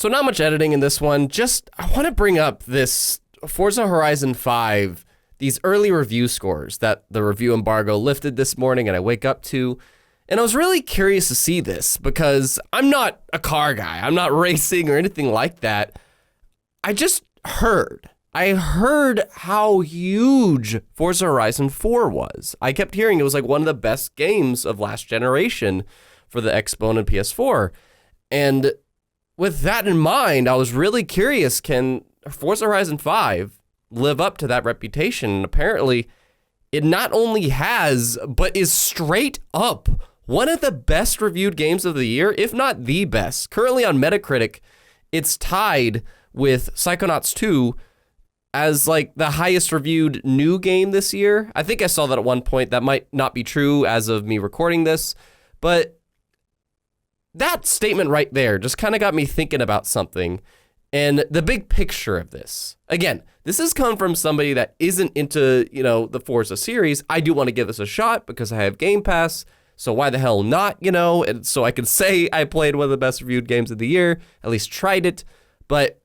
So not much editing in this one. Just, I want to bring up this Forza Horizon 5, these early review scores that the review embargo lifted this morning and I wake up to. And I was really curious to see this because I'm not a car guy. I'm not racing or anything like that. I heard how huge Forza Horizon 4 was. I kept hearing it was like one of the best games of last generation for the Xbone and PS4. And with that in mind, I was really curious, can Forza Horizon 5 live up to that reputation? And apparently, it not only has, but is straight up one of the best reviewed games of the year, if not the best. Currently on Metacritic, it's tied with Psychonauts 2 as like the highest reviewed new game this year. I think I saw that at one point. That might not be true as of me recording this, but that statement right there just kind of got me thinking about something and the big picture of this. Again, this has come from somebody that isn't into, the Forza series. I do want to give this a shot because I have Game Pass, so why the hell not, And so I can say I played one of the best reviewed games of the year, at least tried it, but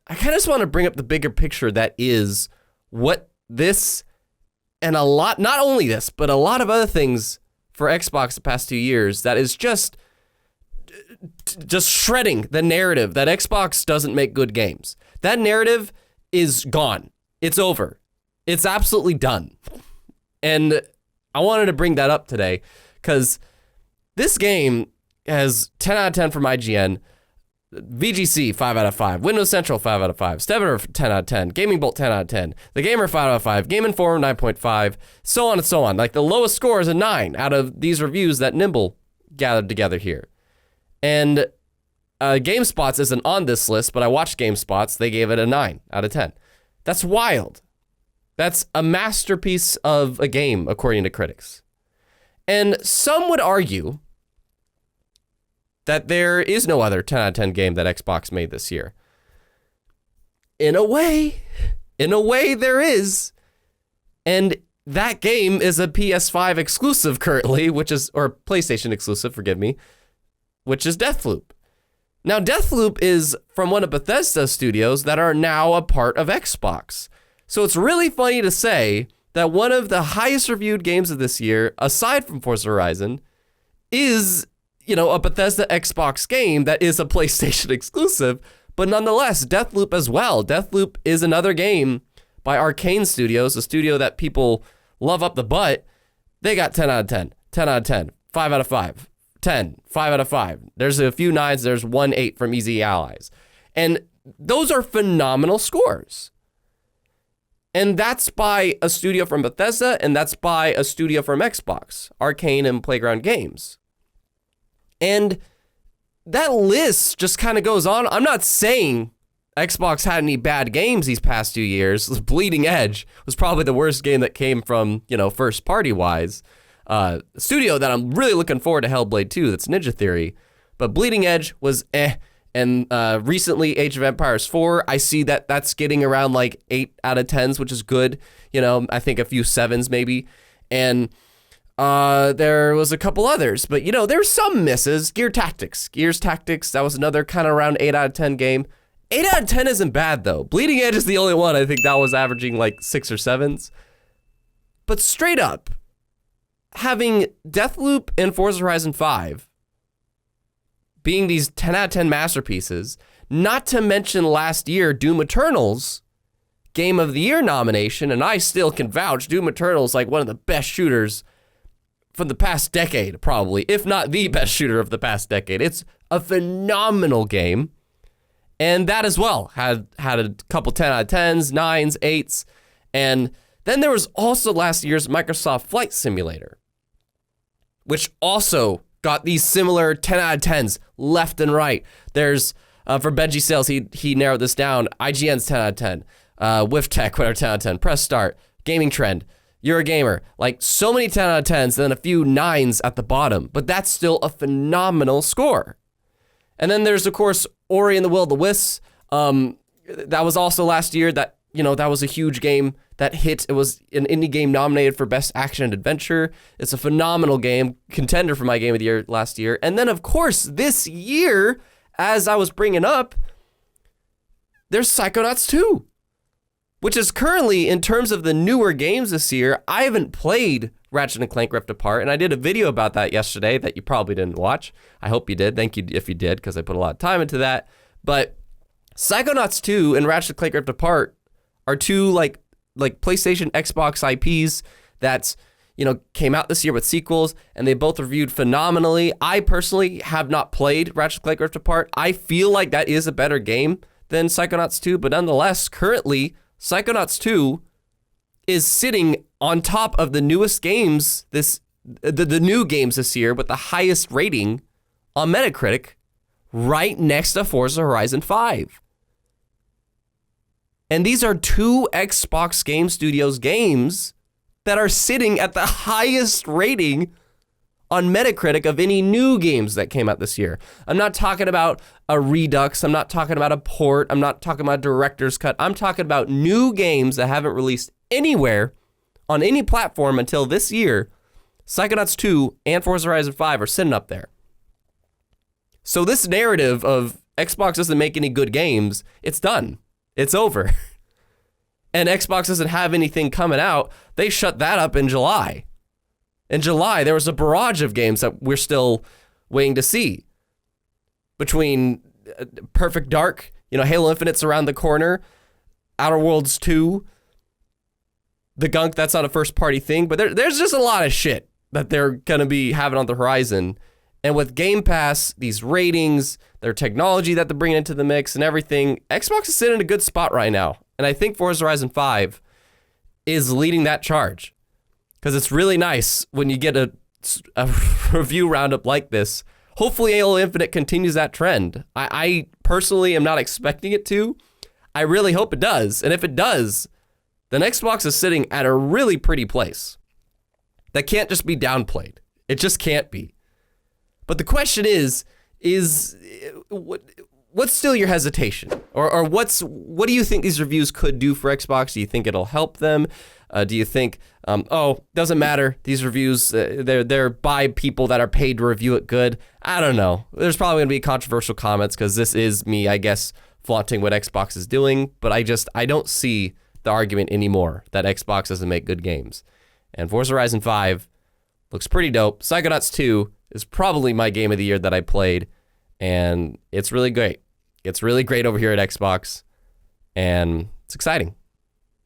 I kind of just want to bring up the bigger picture that is what this and not only this, but a lot of other things for Xbox the past 2 years that is just shredding the narrative that Xbox doesn't make good games. That narrative is gone. It's over. It's absolutely done. And I wanted to bring that up today because this game has 10 out of 10 from IGN, VGC 5 out of 5, Windows Central 5 out of 5, Stevner 10 out of 10, Gaming Bolt 10 out of 10, The Gamer 5 out of 5, Game Informer 9.5, so on and so on. Like the lowest score is a 9 out of these reviews that Nimble gathered together here. And GameSpots isn't on this list, but I watched GameSpots. They gave it a 9 out of 10. That's wild. That's a masterpiece of a game, according to critics. And some would argue that there is no other 10 out of 10 game that Xbox made this year. In a way there is. And that game is a PS5 exclusive currently, or PlayStation exclusive, forgive me, which is Deathloop. Now, Deathloop is from one of Bethesda's studios that are now a part of Xbox. So it's really funny to say that one of the highest reviewed games of this year, aside from Forza Horizon, is a Bethesda Xbox game that is a PlayStation exclusive, but nonetheless, Deathloop as well. Deathloop is another game by Arcane Studios, a studio that people love up the butt. They got 10 out of 10, 10 out of 10, 5 out of 5, 10, 5 out of 5. There's a few 9s, there's 1 8 from Easy Allies. And those are phenomenal scores. And that's by a studio from Bethesda, and that's by a studio from Xbox, Arcane and Playground Games. And that list just kind of goes on. I'm not saying Xbox had any bad games these past 2 years. Bleeding Edge was probably the worst game that came from, first party wise. Studio that I'm really looking forward to Hellblade 2, that's Ninja Theory. But Bleeding Edge was And recently Age of Empires 4, I see that that's getting around like 8 out of 10s, which is good. I think a few 7s maybe. And there was a couple others, but there's some misses. Gears Tactics, that was another kind of around 8 out of 10 game. 8 out of 10 isn't bad though. Bleeding Edge is the only one I think that was averaging like 6 or 7s. But straight up, having Deathloop and Forza Horizon 5 being these 10 out of 10 masterpieces, not to mention last year Doom Eternal's Game of the Year nomination, and I still can vouch Doom Eternal's like one of the best shooters from the past decade, probably, if not the best shooter of the past decade. It's a phenomenal game. And that as well had a couple 10 out of 10s, 9s, 8s. And then there was also last year's Microsoft Flight Simulator, which also got these similar 10 out of 10s left and right. There's, for Benji Sales, he narrowed this down. IGN's 10 out of 10. Whiff Tech, whatever, 10 out of 10. Press Start, Gaming Trend, You're a Gamer. Like, so many 10 out of 10s, and then a few 9s at the bottom. But that's still a phenomenal score. And then there's, of course, Ori and the Will of the Wisps. That was also last year. That was a huge game that hit. It was an indie game nominated for Best Action and Adventure. It's a phenomenal game, contender for my Game of the Year last year. And then, of course, this year, as I was bringing up, there's Psychonauts 2, which is currently, in terms of the newer games this year, I haven't played Ratchet & Clank Rift Apart, and I did a video about that yesterday that you probably didn't watch. I hope you did. Thank you if you did, because I put a lot of time into that. But Psychonauts 2 and Ratchet & Clank Rift Apart are two like PlayStation, Xbox IPs that's, came out this year with sequels, and they both reviewed phenomenally. I personally have not played Ratchet & Clank Rift Apart. I feel like that is a better game than Psychonauts 2, but nonetheless, currently, Psychonauts 2 is sitting on top of the newest games, the new games this year with the highest rating on Metacritic, right next to Forza Horizon 5. And these are two Xbox Game Studios games that are sitting at the highest rating on Metacritic of any new games that came out this year. I'm not talking about a Redux. I'm not talking about a port. I'm not talking about a director's cut. I'm talking about new games that haven't released anywhere on any platform until this year. Psychonauts 2 and Forza Horizon 5 are sitting up there. So this narrative of Xbox doesn't make any good games, it's done. It's over. And Xbox doesn't have anything coming out. They shut that up in July. In July, there was a barrage of games that we're still waiting to see. Between Perfect Dark, Halo Infinite's around the corner, Outer Worlds 2, the Gunk, that's not a first-party thing, but there's just a lot of shit that they're going to be having on the horizon. And with Game Pass, these ratings, their technology that they're bringing into the mix and everything, Xbox is sitting in a good spot right now. And I think Forza Horizon 5 is leading that charge. Because it's really nice when you get a review roundup like this. Hopefully Halo Infinite continues that trend. I personally am not expecting it to. I really hope it does. And if it does, then Xbox is sitting at a really pretty place. That can't just be downplayed. It just can't be. But the question is what's still your hesitation? Or what do you think these reviews could do for Xbox? Do you think it'll help them? Do you think, doesn't matter, these reviews, they're by people that are paid to review it good? I don't know. There's probably going to be controversial comments because this is me, I guess, flaunting what Xbox is doing. But I don't see the argument anymore that Xbox doesn't make good games. And Forza Horizon 5 looks pretty dope. Psychonauts 2 is probably my game of the year that I played. And it's really great. It's really great over here at Xbox. And it's exciting.